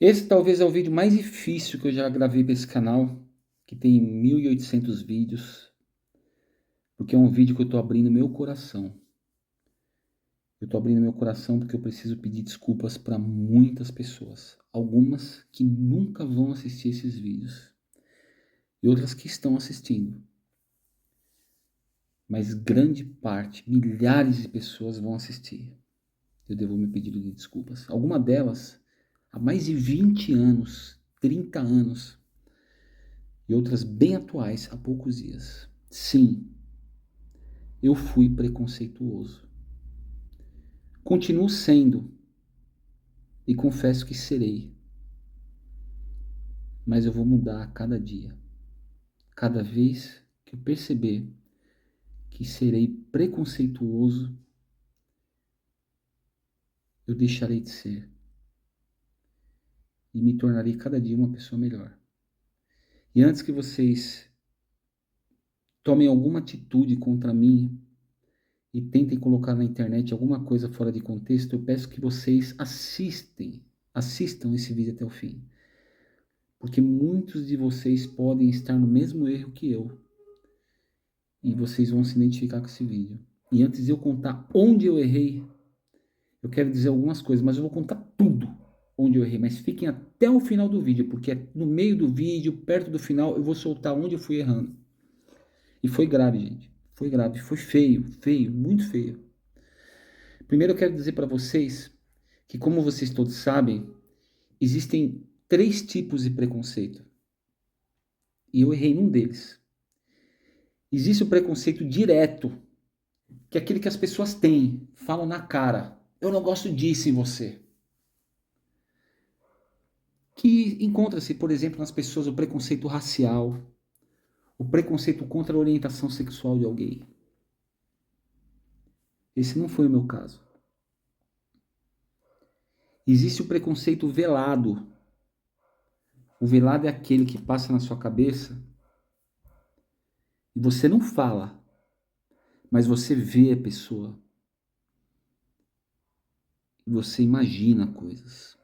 Esse talvez é o vídeo mais difícil que eu já gravei para esse canal, que tem 1.800 vídeos, porque é um vídeo que eu tô abrindo meu coração. Eu tô abrindo meu coração porque eu preciso pedir desculpas para muitas pessoas. Algumas que nunca vão assistir esses vídeos e outras que estão assistindo. Mas grande parte, milhares de pessoas vão assistir. Eu devo me pedir de desculpas. Alguma delas há mais de 20 anos, 30 anos, e outras bem atuais há poucos dias. Sim, eu fui preconceituoso. Continuo sendo e confesso que serei. Mas eu vou mudar a cada dia. Cada vez que eu perceber que serei preconceituoso, eu deixarei de ser e me tornarei cada dia uma pessoa melhor. E antes que vocês tomem alguma atitude contra mim e tentem colocar na internet alguma coisa fora de contexto, eu peço que vocês assistam esse vídeo até o fim. Porque muitos de vocês podem estar no mesmo erro que eu. E vocês vão se identificar com esse vídeo. E antes de eu contar onde eu errei, eu quero dizer algumas coisas, mas eu vou contar tudo onde eu errei. Mas fiquem até o final do vídeo, porque no meio do vídeo, perto do final, eu vou soltar onde eu fui errando. E foi grave, gente. Foi grave, foi feio, feio, muito feio. Primeiro eu quero dizer para vocês que, como vocês todos sabem, existem 3 tipos de preconceito. E eu errei num deles. Existe o preconceito direto, que é aquele que as pessoas têm, falam na cara. Eu não gosto disso em você. Que encontra-se, por exemplo, nas pessoas o preconceito racial, o preconceito contra a orientação sexual de alguém. Esse não foi o meu caso. Existe o preconceito velado. O velado é aquele que passa na sua cabeça e você não fala, mas você vê a pessoa. E você imagina coisas.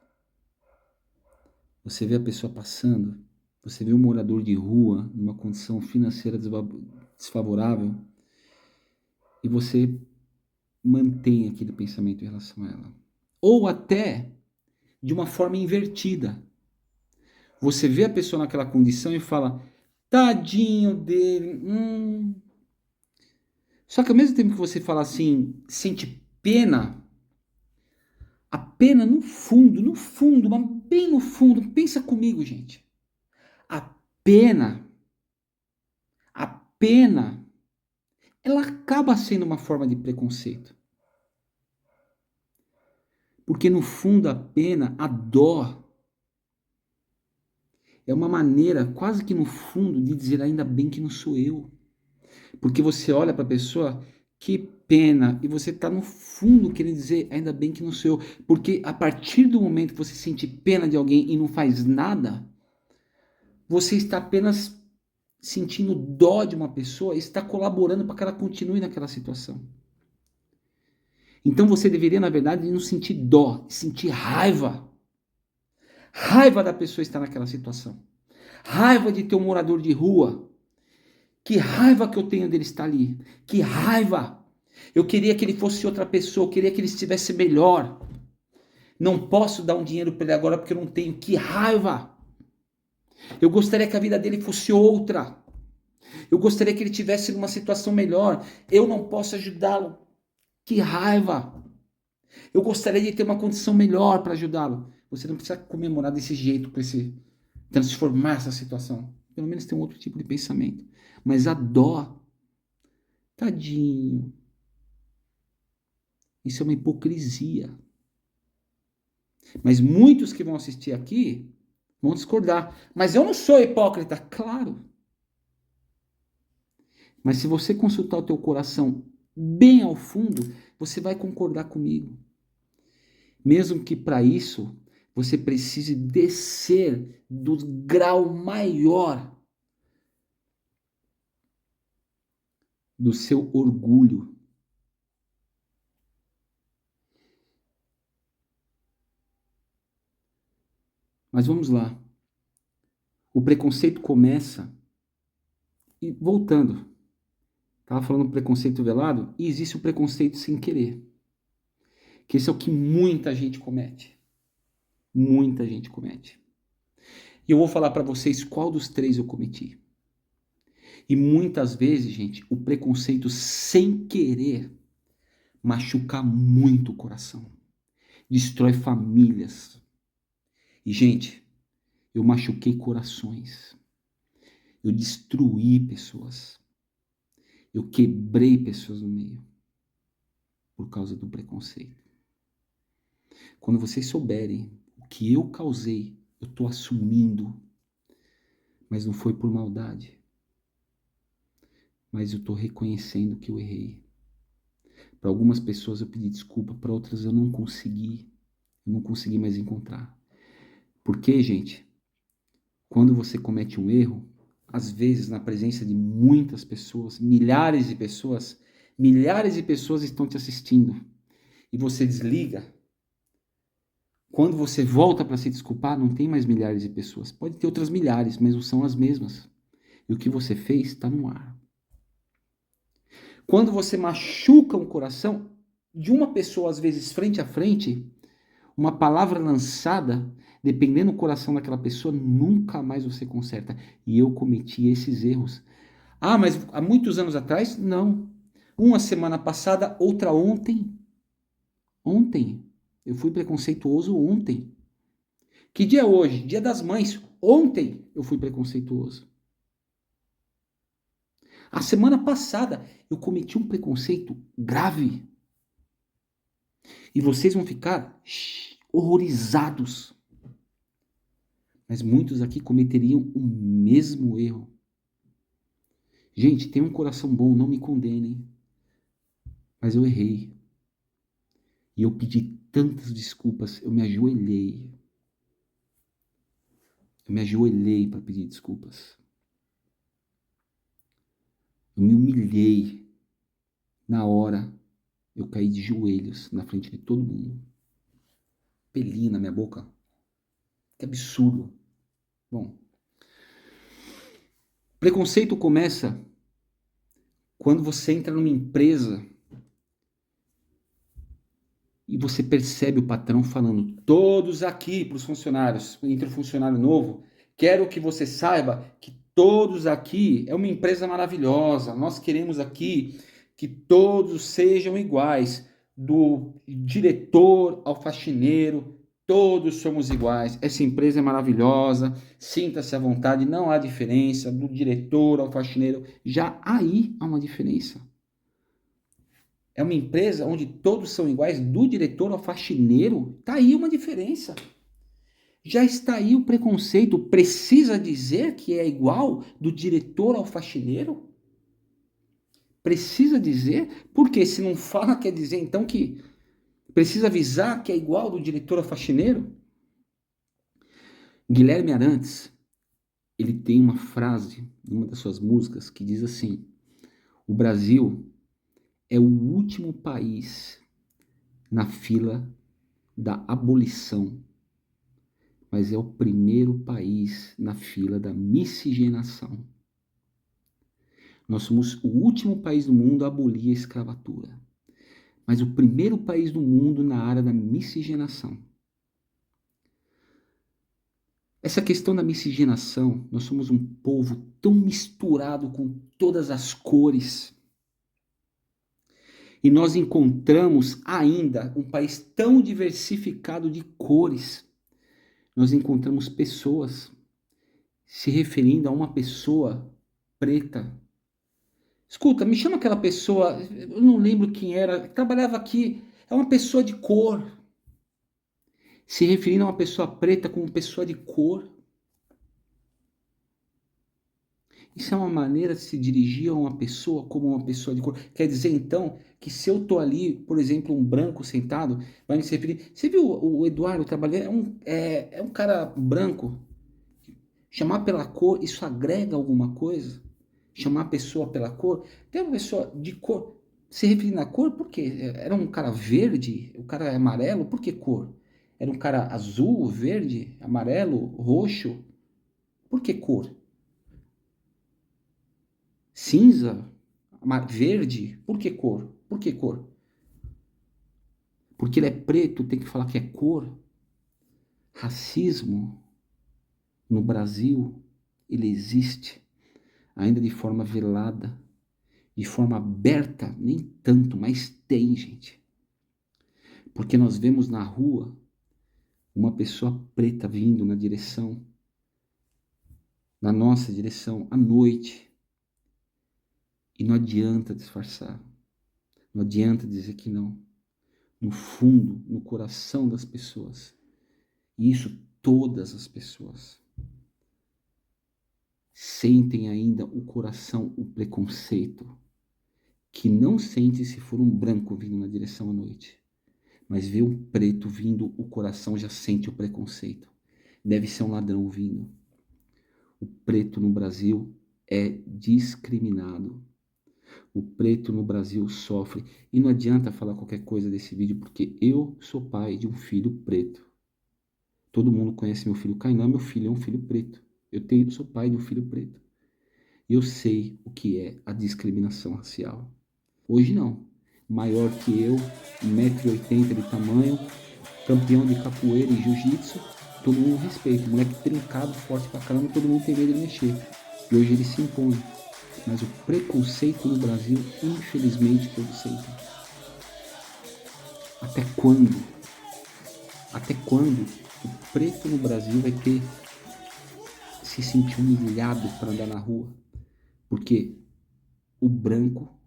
Você vê a pessoa passando, você vê um morador de rua numa condição financeira desfavorável e você mantém aquele pensamento em relação a ela. Ou até de uma forma invertida. Você vê a pessoa naquela condição e fala, tadinho dele. Só que ao mesmo tempo que você fala assim, sente pena, a pena no fundo, mas bem no fundo, pensa comigo, gente. A pena, a pena, ela acaba sendo uma forma de preconceito. Porque no fundo a pena, a dó, é uma maneira, quase que no fundo, de dizer ainda bem que não sou eu. Porque você olha para a pessoa, que pena, e você está no fundo querendo dizer ainda bem que não sou eu. Porque a partir do momento que você sente pena de alguém e não faz nada, você está apenas sentindo dó de uma pessoa e está colaborando para que ela continue naquela situação. Então você deveria, na verdade, não sentir dó, sentir raiva. Raiva da pessoa estar naquela situação. Raiva de ter um morador de rua. Que raiva que eu tenho dele estar ali. Que raiva. Eu queria que ele fosse outra pessoa. Eu queria que ele estivesse melhor. Não posso dar um dinheiro para ele agora porque eu não tenho. Que raiva. Eu gostaria que a vida dele fosse outra. Eu gostaria que ele tivesse numa situação melhor. Eu não posso ajudá-lo. Que raiva. Eu gostaria de ter uma condição melhor para ajudá-lo. Você não precisa comemorar desse jeito, com esse transformar essa situação. Pelo menos tem um outro tipo de pensamento. Mas a dó, tadinho, isso é uma hipocrisia. Mas muitos que vão assistir aqui vão discordar. Mas eu não sou hipócrita, claro. Mas se você consultar o teu coração bem ao fundo, você vai concordar comigo. Mesmo que para isso você precise descer do grau maior do seu orgulho. Mas vamos lá. O preconceito começa, e voltando, estava falando do preconceito velado, e existe o preconceito sem querer. Que esse é o que muita gente comete. Muita gente comete. E eu vou falar para vocês qual dos três eu cometi. E muitas vezes, gente, o preconceito sem querer machuca muito o coração. Destrói famílias. E, gente, eu machuquei corações. Eu destruí pessoas. Eu quebrei pessoas no meio. Por causa do preconceito. Quando vocês souberem o que eu causei, eu estou assumindo. Mas não foi por maldade. Mas eu estou reconhecendo que eu errei. Para algumas pessoas eu pedi desculpa, para outras eu não consegui. Eu não consegui mais encontrar. Porque, gente, quando você comete um erro, às vezes na presença de muitas pessoas, milhares de pessoas estão te assistindo. E você desliga. Quando você volta para se desculpar, não tem mais milhares de pessoas. Pode ter outras milhares, mas não são as mesmas. E o que você fez está no ar. Quando você machuca um coração de uma pessoa, às vezes frente a frente, uma palavra lançada, dependendo do coração daquela pessoa, nunca mais você conserta. E eu cometi esses erros. Ah, mas há muitos anos atrás? Não. Uma semana passada, outra ontem. Ontem. Eu fui preconceituoso ontem. Que dia é hoje? Dia das Mães. Ontem eu fui preconceituoso. A semana passada eu cometi um preconceito grave. E vocês vão ficar horrorizados. Mas muitos aqui cometeriam o mesmo erro. Gente, tem um coração bom, não me condenem. Mas eu errei. E eu pedi tantas desculpas, eu me ajoelhei. Eu me ajoelhei para pedir desculpas. Eu me humilhei. Na hora, eu caí de joelhos na frente de todo mundo. Pelinho na minha boca. Que absurdo. Bom, preconceito começa quando você entra numa empresa e você percebe o patrão falando, todos aqui para os funcionários, entra um funcionário novo, quero que você saiba que todos aqui é uma empresa maravilhosa, nós queremos aqui que todos sejam iguais, do diretor ao faxineiro, todos somos iguais, essa empresa é maravilhosa, sinta-se à vontade, não há diferença do diretor ao faxineiro, já aí há uma diferença. É uma empresa onde todos são iguais, do diretor ao faxineiro, está aí uma diferença. Já está aí o preconceito. Precisa dizer que é igual do diretor ao faxineiro? Precisa dizer? Porque se não fala, quer dizer então que precisa avisar que é igual do diretor ao faxineiro? Guilherme Arantes, ele tem uma frase, numa das suas músicas, que diz assim: o Brasil é o último país na fila da abolição, mas é o primeiro país na fila da miscigenação. Nós somos o último país do mundo a abolir a escravatura, mas o primeiro país do mundo na área da miscigenação. Essa questão da miscigenação, nós somos um povo tão misturado com todas as cores, e nós encontramos ainda um país tão diversificado de cores. Nós encontramos pessoas se referindo a uma pessoa preta. Escuta, me chama aquela pessoa, eu não lembro quem era, trabalhava aqui, é uma pessoa de cor. Se referindo a uma pessoa preta como pessoa de cor. Isso é uma maneira de se dirigir a uma pessoa como uma pessoa de cor. Quer dizer, então, que se eu tô ali, por exemplo, um branco sentado, vai me se referir... Você viu o Eduardo trabalhando? É um cara branco. Chamar pela cor, isso agrega alguma coisa? Chamar a pessoa pela cor? Tem uma pessoa de cor... Se referindo à cor, por quê? Era um cara verde? O cara é amarelo? Por que cor? Era um cara azul, verde, amarelo, roxo? Por que cor? Cinza? Verde? Por que cor? Por que cor? Porque ele é preto, tem que falar que é cor? Racismo no Brasil, ele existe, ainda de forma velada, de forma aberta, nem tanto, mas tem, gente. Porque nós vemos na rua uma pessoa preta vindo na nossa direção, à noite. E não adianta disfarçar, não adianta dizer que não. No fundo, no coração das pessoas, e isso todas as pessoas, sentem ainda o coração, o preconceito, que não sente se for um branco vindo na direção à noite. Mas vê um preto vindo, o coração já sente o preconceito. Deve ser um ladrão vindo. O preto no Brasil é discriminado. O preto no Brasil sofre. E não adianta falar qualquer coisa desse vídeo, porque eu sou pai de um filho preto. Todo mundo conhece meu filho Kainan, meu filho é um filho preto. Sou pai de um filho preto. E eu sei o que é a discriminação racial. Hoje não. Maior que eu, 1,80 m de tamanho, campeão de capoeira e jiu-jitsu, todo mundo respeita. Moleque trincado, forte pra caramba, todo mundo tem medo de mexer. E hoje ele se impõe. Mas o preconceito no Brasil, infelizmente, todos sentem. Até quando? Até quando o preto no Brasil vai ter se sentir humilhado para andar na rua? Porque o branco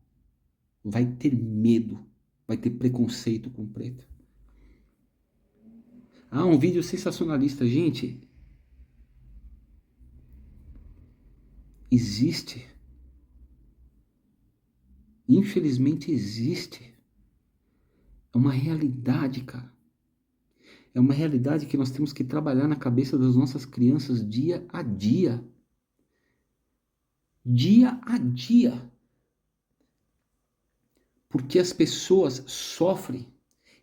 vai ter medo, vai ter preconceito com o preto. Ah, um vídeo sensacionalista. Gente, existe. Infelizmente existe. É uma realidade, cara. É uma realidade que nós temos que trabalhar na cabeça das nossas crianças dia a dia. Dia a dia. Porque as pessoas sofrem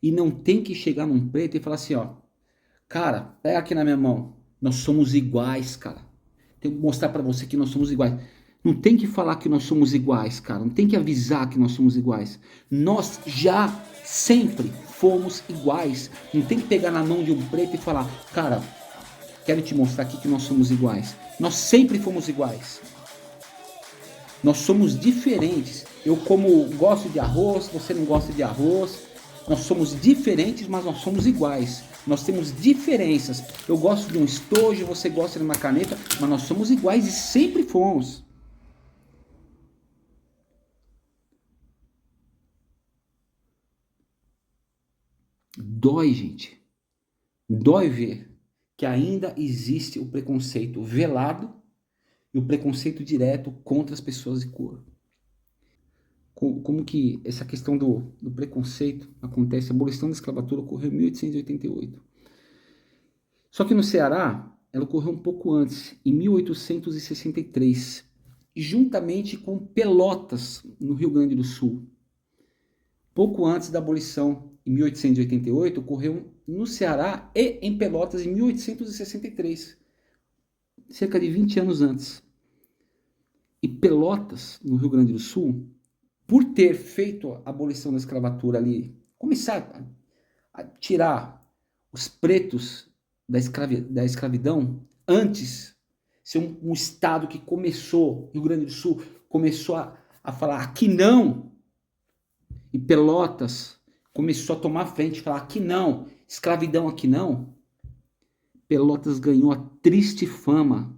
e não tem que chegar num preto e falar assim, ó, cara, pega aqui na minha mão, nós somos iguais, cara. Tenho que mostrar pra você que nós somos iguais. Não tem que falar que nós somos iguais, cara. Não tem que avisar que nós somos iguais. Nós já sempre fomos iguais. Não tem que pegar na mão de um preto e falar, cara, quero te mostrar aqui que nós somos iguais. Nós sempre fomos iguais. Nós somos diferentes. Eu gosto de arroz, você não gosta de arroz. Nós somos diferentes, mas nós somos iguais. Nós temos diferenças. Eu gosto de um estojo, você gosta de uma caneta, mas nós somos iguais e sempre fomos. Dói, gente. Dói ver que ainda existe o preconceito velado e o preconceito direto contra as pessoas de cor. Como que essa questão do preconceito acontece? A abolição da escravatura ocorreu em 1888. Só que no Ceará, ela ocorreu um pouco antes, em 1863, juntamente com Pelotas, no Rio Grande do Sul. Pouco antes da abolição, em 1888, ocorreu no Ceará e em Pelotas em 1863, cerca de 20 anos antes. E Pelotas, no Rio Grande do Sul, por ter feito a abolição da escravatura ali, começar a tirar os pretos da escravidão, antes, ser um estado que começou, Rio Grande do Sul, começou a falar, aqui não, e Pelotas começou a tomar frente e falar, aqui não, escravidão aqui não, Pelotas ganhou a triste fama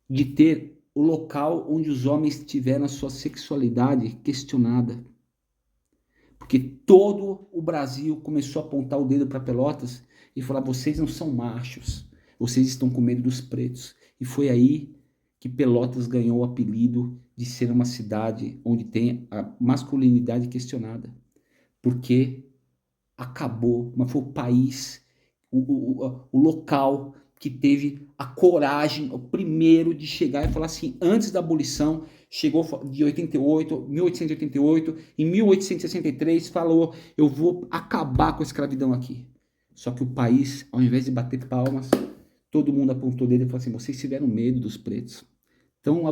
de ter o local onde os homens tiveram a sua sexualidade questionada. Porque todo o Brasil começou a apontar o dedo para Pelotas e falar, vocês não são machos, vocês estão com medo dos pretos. E foi aí que Pelotas ganhou o apelido de ser uma cidade onde tem a masculinidade questionada. Porque acabou, mas foi o país, o local que teve a coragem, o primeiro de chegar e falar assim, antes da abolição, chegou de 1888, em 1863 falou, eu vou acabar com a escravidão aqui. Só que o país, ao invés de bater palmas, todo mundo apontou o dedo e falou assim, vocês tiveram medo dos pretos. Então,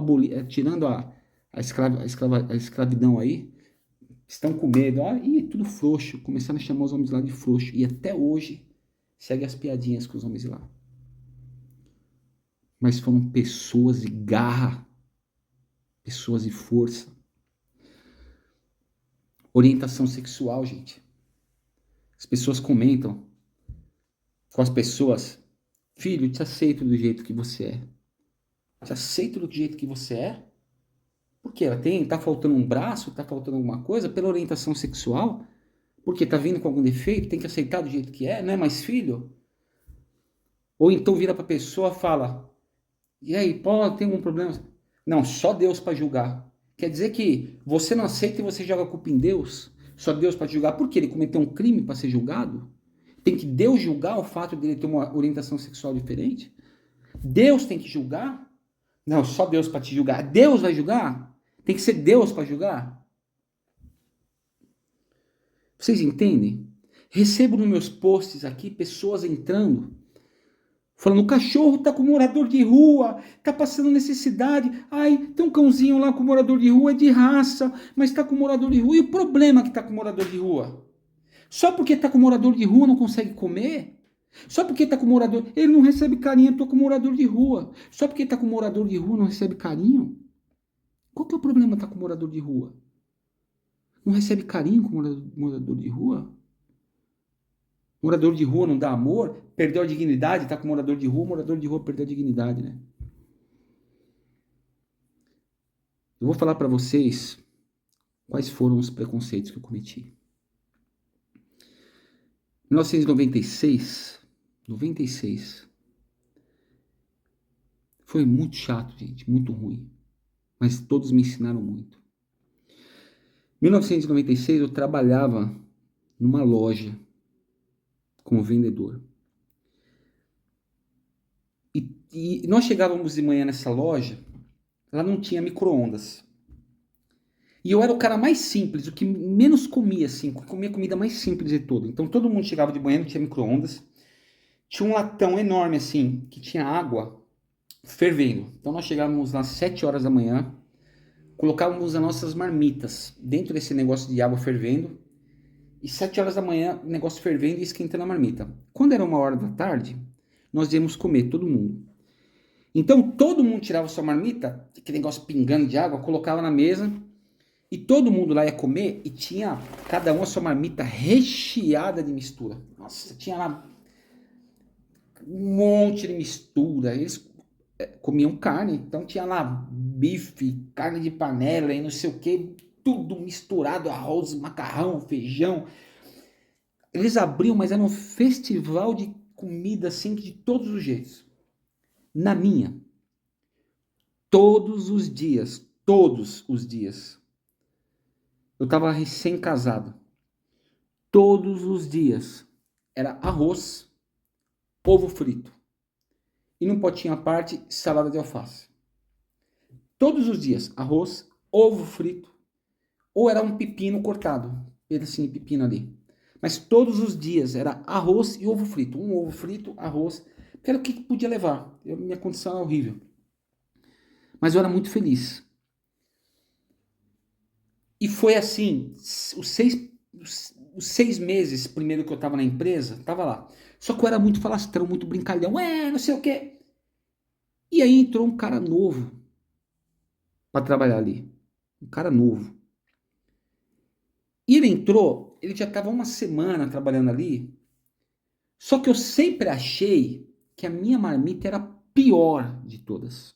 tirando a escravidão aí, estão com medo. Ó, ih, tudo frouxo. Começaram a chamar os homens lá de frouxo. E até hoje, segue as piadinhas com os homens lá. Mas foram pessoas de garra, pessoas de força. Orientação sexual, gente. As pessoas comentam com as pessoas, filho, te aceito do jeito que você é. Te aceito do jeito que você é? Porque tá faltando um braço, tá faltando alguma coisa pela orientação sexual? Porque tá vindo com algum defeito, tem que aceitar do jeito que é, não é mais filho? Ou então vira pra pessoa e fala, e aí, pô, tem algum problema? Não, só Deus para julgar. Quer dizer que você não aceita e você joga a culpa em Deus? Só Deus para te julgar? Por quê? Ele cometeu um crime para ser julgado? Tem que Deus julgar o fato de ele ter uma orientação sexual diferente? Deus tem que julgar? Não, só Deus para te julgar. Deus vai julgar? Tem que ser Deus para julgar? Vocês entendem? Recebo nos meus posts aqui pessoas entrando, falando, o cachorro tá com morador de rua, tá passando necessidade. Ai, tem um cãozinho lá com morador de rua, é de raça, mas tá com morador de rua. E o problema é que tá com morador de rua? Só porque tá com morador de rua não consegue comer? Só porque tá com morador... Ele não recebe carinho, eu tô com morador de rua. Só porque tá com morador de rua não recebe carinho? Qual que é o problema tá com morador de rua? Não recebe carinho com morador de rua? Morador de rua não dá amor? Perdeu a dignidade? Tá com morador de rua perdeu a dignidade, né? Eu vou falar para vocês quais foram os preconceitos que eu cometi. Em 1996, foi muito chato, gente, muito ruim. Mas todos me ensinaram muito. Em 1996 eu trabalhava numa loja como vendedor. E nós chegávamos de manhã nessa loja, ela não tinha micro-ondas. E eu era o cara mais simples, o que menos comia, assim, comia a comida mais simples de todo. Então todo mundo chegava de manhã, não tinha micro-ondas. Tinha um latão enorme, assim, que tinha água fervendo. Então nós chegávamos lá às 7 horas da manhã, colocávamos as nossas marmitas dentro desse negócio de água fervendo. E 7 horas da manhã, o negócio fervendo e esquentando a marmita. Quando era 1 hora da tarde, nós íamos comer, todo mundo. Então todo mundo tirava sua marmita, aquele negócio pingando de água, colocava na mesa. E todo mundo lá ia comer e tinha cada um a sua marmita recheada de mistura. Nossa, tinha lá um monte de mistura. Eles comiam carne, então tinha lá bife, carne de panela e não sei o que, tudo misturado, arroz, macarrão, feijão. Eles abriam, mas era um festival de comida assim de todos os jeitos. Na minha, todos os dias, eu estava recém-casado. Todos os dias era arroz, ovo frito. E num potinho à parte, salada de alface. Todos os dias, arroz, ovo frito. Ou era um pepino cortado. Pedacinho de pepino ali. Mas todos os dias era arroz e ovo frito. Um ovo frito, arroz. Que era o que podia levar. Minha condição era horrível. Mas eu era muito feliz. E foi assim, os 6 meses primeiro que eu tava na empresa, tava lá. Só que eu era muito falastrão, muito brincalhão, não sei o quê. E aí entrou um cara novo para trabalhar ali. Um cara novo. E ele entrou, ele já tava 1 semana trabalhando ali. Só que eu sempre achei que a minha marmita era a pior de todas.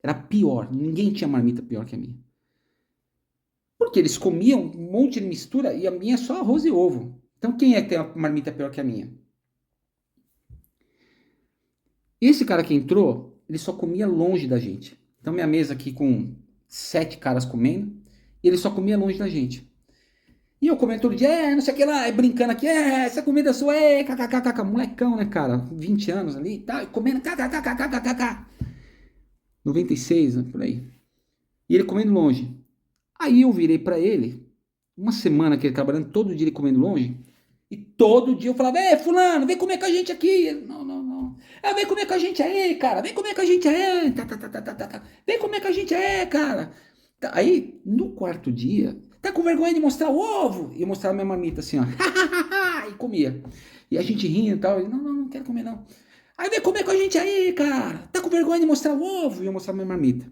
Era pior, ninguém tinha marmita pior que a minha. Porque eles comiam um monte de mistura e a minha é só arroz e ovo. Então quem é que tem uma marmita pior que a minha? Esse cara que entrou, ele só comia longe da gente. Então minha mesa aqui com 7 caras comendo, e ele só comia longe da gente. E eu comendo todo dia, não sei o que lá, brincando aqui, essa comida sua, kkkk, molecão, né, cara? 20 anos ali, tá, comendo, kkkk. 96, né, por aí. E ele comendo longe. Aí eu virei pra ele, 1 semana que ele trabalhando, todo dia ele comendo longe, E todo dia eu falava, fulano, vem comer com a gente aqui. Ele, não, não, não. Vem comer com a gente aí, cara. Vem comer com a gente aí. Tá, tá, tá, tá, tá, tá, tá. Vem comer com a gente aí, cara. Aí, no quarto dia, tá com vergonha de mostrar o ovo? E eu mostrava minha marmita assim, ó. E comia. E a gente rindo e tal. Ele, não, não, não quero comer não. Aí vem comer com a gente aí, cara. Tá com vergonha de mostrar o ovo? E eu mostrava minha marmita.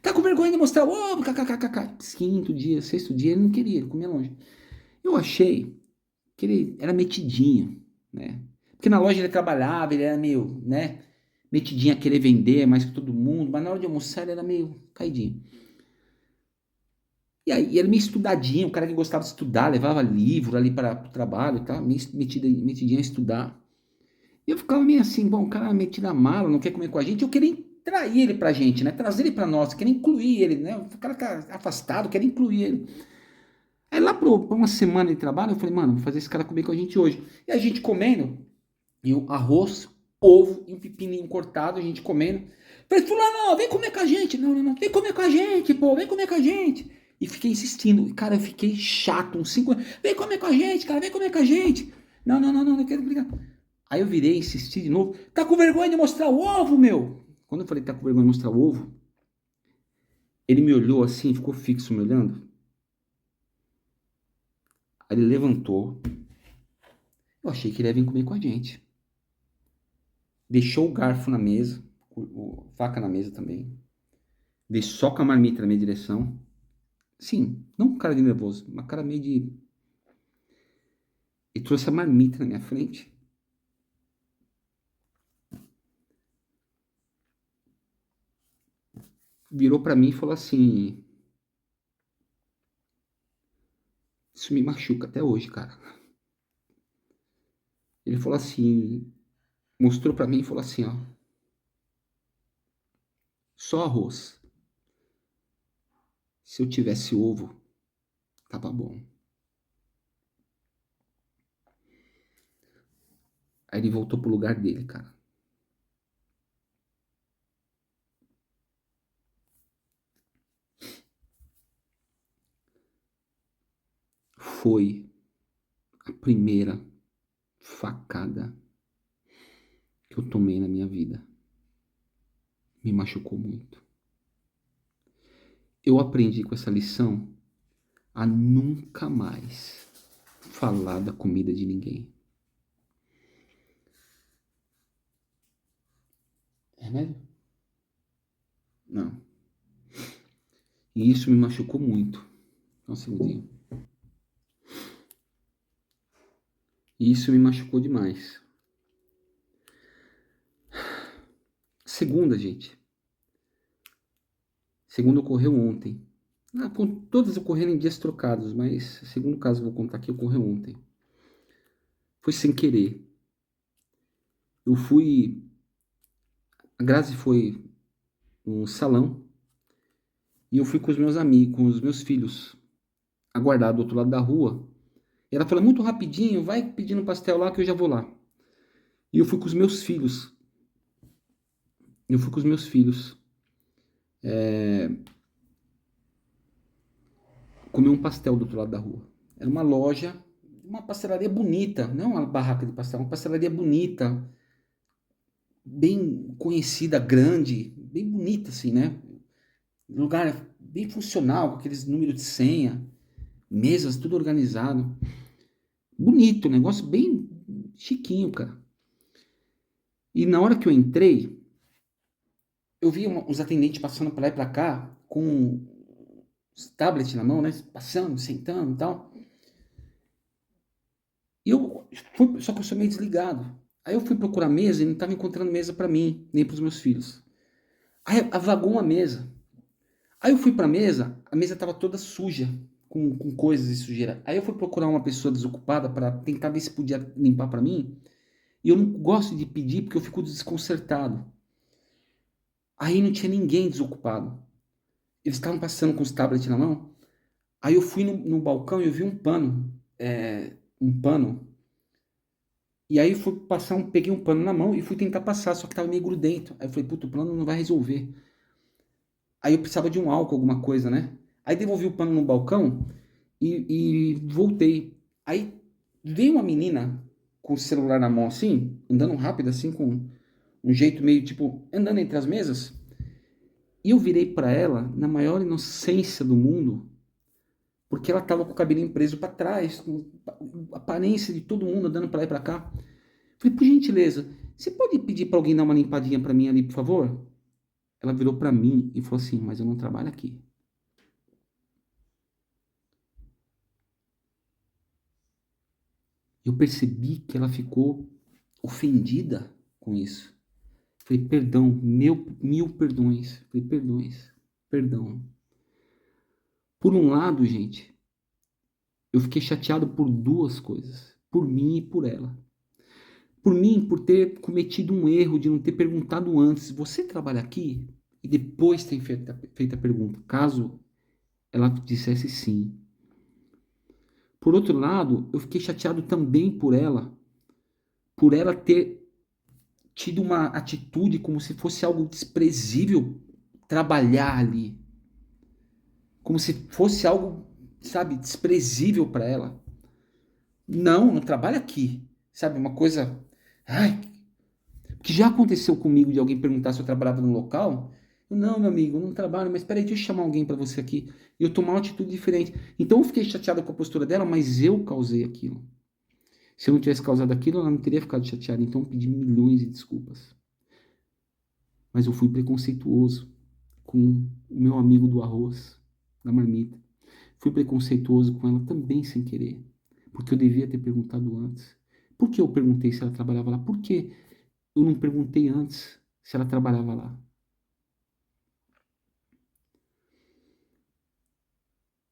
Tá com vergonha de mostrar o ovo? KKKK. Quinto dia, sexto dia, ele não queria, ele comia longe. Eu achei que ele era metidinho, né? Porque na loja ele trabalhava, ele era meio, né? Metidinho a querer vender mais que todo mundo, mas na hora de almoçar ele era meio caidinho. E aí, ele meio estudadinho, um cara que gostava de estudar, levava livro ali para o trabalho e tal, meio metidinho a estudar. E eu ficava meio assim, bom, o cara metido a mala, não quer comer com a gente, eu queria trair ele pra gente, né? Trazer ele pra nós, queria incluir ele, né? O cara tá afastado, queria incluir ele. Aí lá por uma semana de trabalho, eu falei, mano, vou fazer esse cara comer com a gente hoje. E a gente comendo, e o arroz, ovo e um pepininho cortado, a gente comendo. Falei, fulano, vem comer com a gente. Não, não, não, vem comer com a gente, pô, vem comer com a gente. E fiquei insistindo. Cara, eu fiquei chato, uns 5 anos. Vem comer com a gente, cara, vem comer com a gente. Não, não, não, não, não quero brigar. Aí eu virei, insisti de novo. Tá com vergonha de mostrar o ovo, meu? Quando eu falei, tá com vergonha de mostrar o ovo, ele me olhou assim, ficou fixo me olhando. Aí ele levantou. Eu achei que ele ia vir comer com a gente. Deixou o garfo na mesa, faca na mesa também. Veio só com a marmita na minha direção. Sim, não com cara de nervoso, uma cara meio de... E trouxe a marmita na minha frente. Virou pra mim e falou assim... Isso me machuca até hoje, cara. Ele falou assim... Mostrou pra mim e falou assim, ó... Só arroz. Se eu tivesse ovo, tava bom. Aí ele voltou pro lugar dele, cara. Foi a primeira facada que eu tomei na minha vida. Me machucou muito. Eu aprendi com essa lição a nunca mais falar da comida de ninguém. É remédio? Não. E isso me machucou muito. Só um segundinho. E isso me machucou demais. Segunda, gente. Segunda ocorreu ontem. Todas ocorreram em dias trocados, mas o segundo caso que eu vou contar aqui ocorreu ontem. Foi sem querer. Eu fui... A Grazi foi num salão e eu fui com os meus amigos, com os meus filhos, aguardar do outro lado da rua. E ela falou, muito rapidinho, vai pedindo um pastel lá que eu já vou lá. E eu fui com os meus filhos. Comer um pastel do outro lado da rua. Era uma loja, uma pastelaria bonita, não uma barraca de pastel, uma pastelaria bonita, bem conhecida, grande, bem bonita assim, né? Lugar bem funcional, com aqueles números de senha, mesas, tudo organizado. Bonito, negócio bem chiquinho, cara. E na hora que eu entrei, eu vi uns atendentes passando pra lá e pra cá, com os tablets na mão, né? Passando, sentando e tal. E eu fui, só que eu sou meio desligado. Aí eu fui procurar mesa e não estava encontrando mesa para mim, nem para os meus filhos. Aí avagou uma mesa. Aí eu fui para a mesa estava toda suja, com coisas de sujeira. Aí eu fui procurar uma pessoa desocupada para tentar ver se podia limpar para mim. E eu não gosto de pedir porque eu fico desconcertado. Aí não tinha ninguém desocupado. Eles estavam passando com os tablets na mão. Aí eu fui no balcão e eu vi um pano. Um pano. E aí fui passar peguei um pano na mão e fui tentar passar, só que tava meio grudento. Aí eu falei, puta, o pano não vai resolver. Aí eu precisava de um álcool, alguma coisa, né? Aí devolvi o pano no balcão e voltei. Aí Veio uma menina com o celular na mão assim, andando rápido assim, com um jeito meio tipo, andando entre as mesas. E eu virei para ela, na maior inocência do mundo, porque ela tava com o cabelinho preso para trás, com a aparência de todo mundo andando para lá e para cá. Falei, por gentileza, você pode pedir para alguém dar uma limpadinha para mim ali, por favor? Ela virou para mim e falou assim, mas eu não trabalho aqui. Eu percebi que ela ficou ofendida com isso. Falei, perdão, mil perdões. Falei, perdões, perdão. Por um lado, gente, eu fiquei chateado por duas coisas. Por mim e por ela. Por mim, por ter cometido um erro de não ter perguntado antes, você trabalha aqui? E depois ter feito a pergunta, caso ela dissesse sim. Por outro lado, eu fiquei chateado também por ela ter tido uma atitude como se fosse algo desprezível trabalhar ali, como se fosse algo, sabe, desprezível para ela. Não, não trabalha aqui, sabe, uma coisa, ai, que já aconteceu comigo de alguém perguntar se eu trabalhava no local. Eu, não, meu amigo, eu não trabalho, mas peraí, deixa eu chamar alguém para você aqui. E eu tomar uma atitude diferente. Então eu fiquei chateado com a postura dela, mas eu causei aquilo. Se eu não tivesse causado aquilo, ela não teria ficado chateada. Então eu pedi milhões de desculpas. Mas eu fui preconceituoso com o meu amigo do arroz, da marmita. Fui preconceituoso com ela também sem querer, porque eu devia ter perguntado antes. Por que eu perguntei se ela trabalhava lá? Por que eu não perguntei antes se ela trabalhava lá?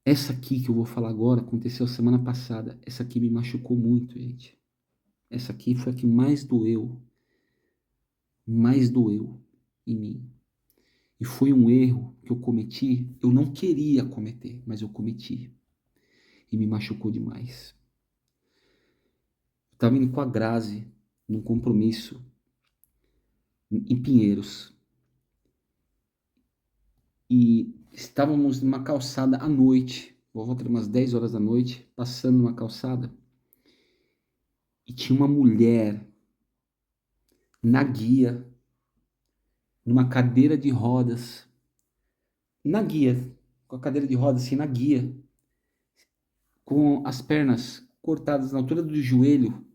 Essa aqui que eu vou falar agora aconteceu semana passada. Essa aqui me machucou muito, gente. Essa aqui foi a que mais doeu em mim. E foi um erro que eu cometi, eu não queria cometer, mas eu cometi. E me machucou demais. Eu estava indo com a Grazi num compromisso em Pinheiros. E estávamos numa calçada à noite, por volta de umas 10 horas da noite, passando numa calçada. E tinha uma mulher na guia, numa cadeira de rodas, na guia, com a cadeira de rodas assim, na guia, com as pernas cortadas na altura do joelho,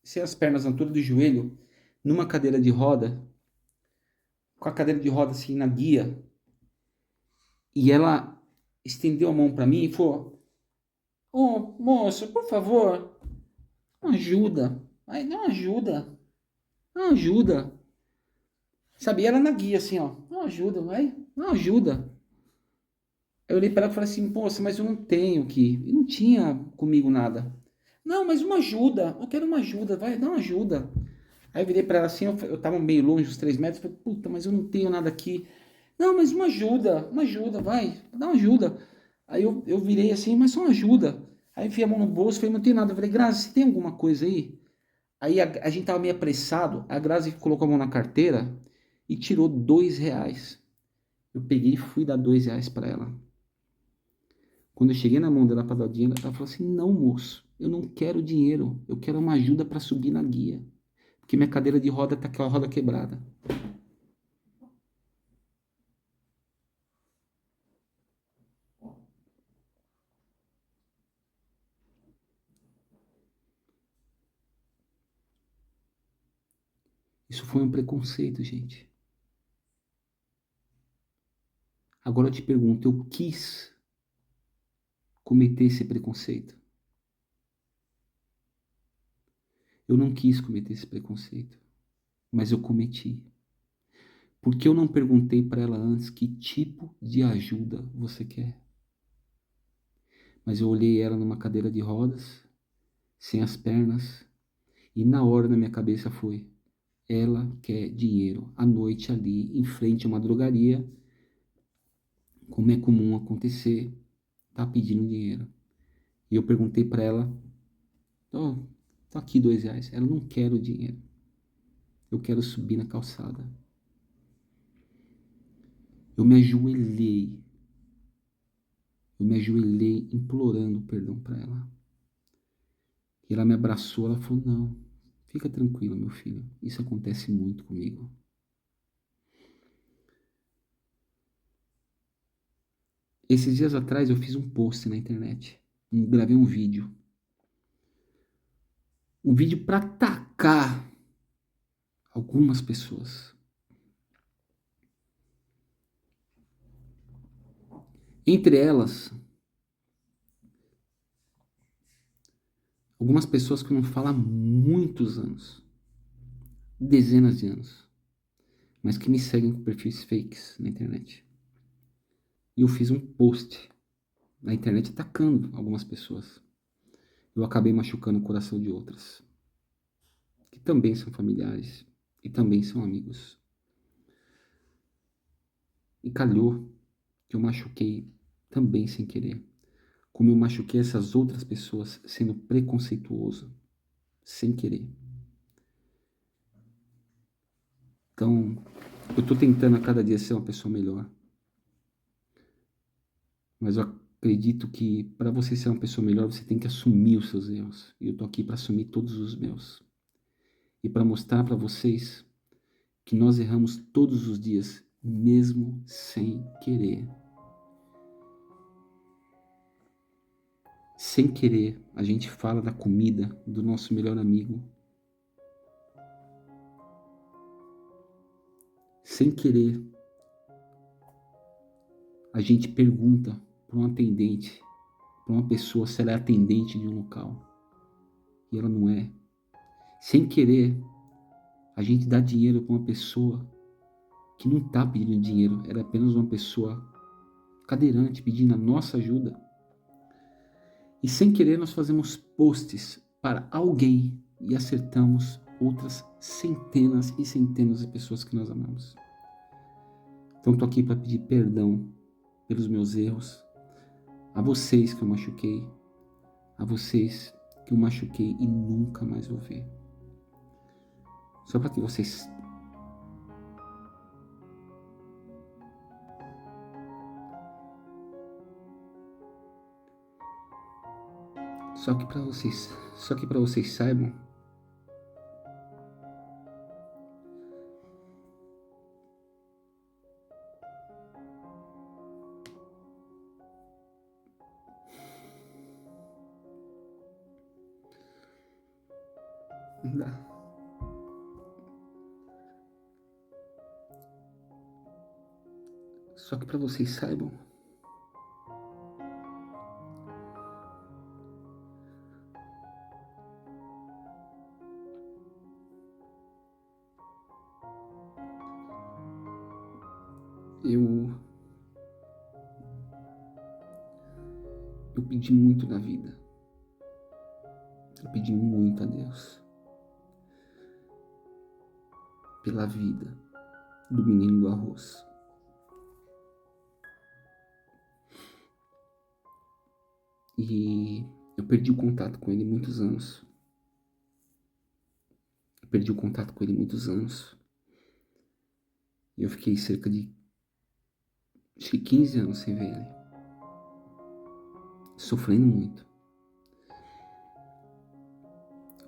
sem as pernas na altura do joelho, numa cadeira de roda, com a cadeira de roda assim na guia, e ela estendeu a mão para mim e falou: Ô, moço, por favor, uma ajuda. Aí, não ajuda, não ajuda. Sabe, e ela na guia assim, ó, não ajuda, vai, não ajuda. Eu olhei para ela e falei assim, poxa, mas eu não tenho aqui. E não tinha comigo nada. Não, mas uma ajuda. Eu quero uma ajuda, vai, dá uma ajuda. Aí eu virei para ela assim, eu tava meio longe, uns 3 metros. Falei, puta, mas eu não tenho nada aqui. Não, mas uma ajuda, vai, dá uma ajuda. Aí eu virei assim, mas só uma ajuda. Aí enfiei a mão no bolso, falei, não tem nada. Eu falei, Grazi, você tem alguma coisa aí? Aí a gente tava meio apressado, a Grazi colocou a mão na carteira e tirou R$ 2. Eu peguei e fui dar R$ 2 para ela. Quando eu cheguei na mão dela para dar o dinheiro, ela falou assim: não, moço, eu não quero dinheiro, eu quero uma ajuda para subir na guia, porque minha cadeira de roda tá com a roda quebrada. Isso foi um preconceito, gente. Agora eu te pergunto: eu quis cometer esse preconceito? Eu não quis cometer esse preconceito, mas eu cometi. Porque eu não perguntei para ela antes que tipo de ajuda você quer. Mas eu olhei ela numa cadeira de rodas, sem as pernas, e na hora na minha cabeça foi: ela quer dinheiro. À noite ali, em frente a uma drogaria, como é comum acontecer, tá pedindo dinheiro. E eu perguntei para ela: oh, tá aqui R$ 2. Ela: não quero dinheiro. Eu quero subir na calçada. Eu me ajoelhei. Eu me ajoelhei implorando perdão para ela. E ela me abraçou, ela falou, não, fica tranquilo, meu filho, isso acontece muito comigo. Esses dias atrás eu fiz um post na internet, gravei um vídeo. Um vídeo para atacar algumas pessoas. Entre elas, algumas pessoas que eu não falo há muitos anos, dezenas de anos, mas que me seguem com perfis fakes na internet. E eu fiz um post na internet atacando algumas pessoas. Eu acabei machucando o coração de outras, que também são familiares e também são amigos. E calhou que eu machuquei também sem querer. Como eu machuquei essas outras pessoas sendo preconceituoso, sem querer. Então, eu estou tentando a cada dia ser uma pessoa melhor. Mas eu acredito que para você ser uma pessoa melhor, você tem que assumir os seus erros. E eu estou aqui para assumir todos os meus. E para mostrar para vocês que nós erramos todos os dias, mesmo sem querer. Sem querer, a gente fala da comida do nosso melhor amigo. Sem querer, a gente pergunta para um atendente, para uma pessoa se ela é atendente de um local. E ela não é. Sem querer, a gente dá dinheiro para uma pessoa que não está pedindo dinheiro, ela é apenas uma pessoa cadeirante pedindo a nossa ajuda. E sem querer nós fazemos posts para alguém e acertamos outras centenas e centenas de pessoas que nós amamos. Então estou aqui para pedir perdão pelos meus erros, a vocês que eu machuquei, a vocês que eu machuquei e nunca mais vou ver. Só para que vocês Só que para vocês saibam, não dá. Só que para vocês saibam, eu pedi muito na vida. Eu pedi muito a Deus pela vida do menino do arroz. E eu perdi o contato com ele muitos anos. E eu fiquei cerca de 15 anos sem ver ele. Sofrendo muito.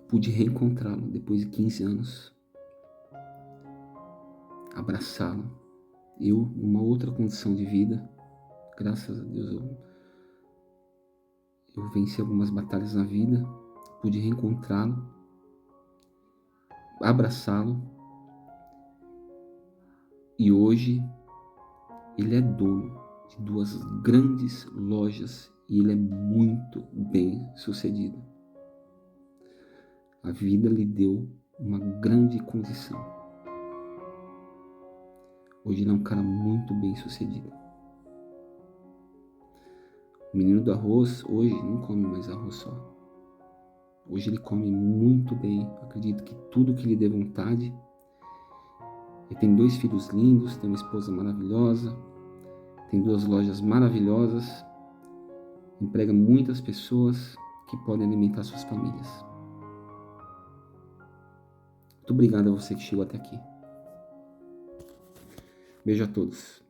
Pude reencontrá-lo depois de 15 anos. Abraçá-lo. Eu, numa outra condição de vida, graças a Deus, eu venci algumas batalhas na vida, pude reencontrá-lo, abraçá-lo, e hoje ele é dono de 2 grandes lojas e ele é muito bem sucedido. A vida lhe deu uma grande condição. Hoje ele é um cara muito bem sucedido. O menino do arroz hoje não come mais arroz só. Hoje ele come muito bem. Acredito que tudo que lhe dê vontade. Ele tem 2 filhos lindos, tem uma esposa maravilhosa, tem 2 lojas maravilhosas, emprega muitas pessoas que podem alimentar suas famílias. Muito obrigado a você que chegou até aqui. Beijo a todos.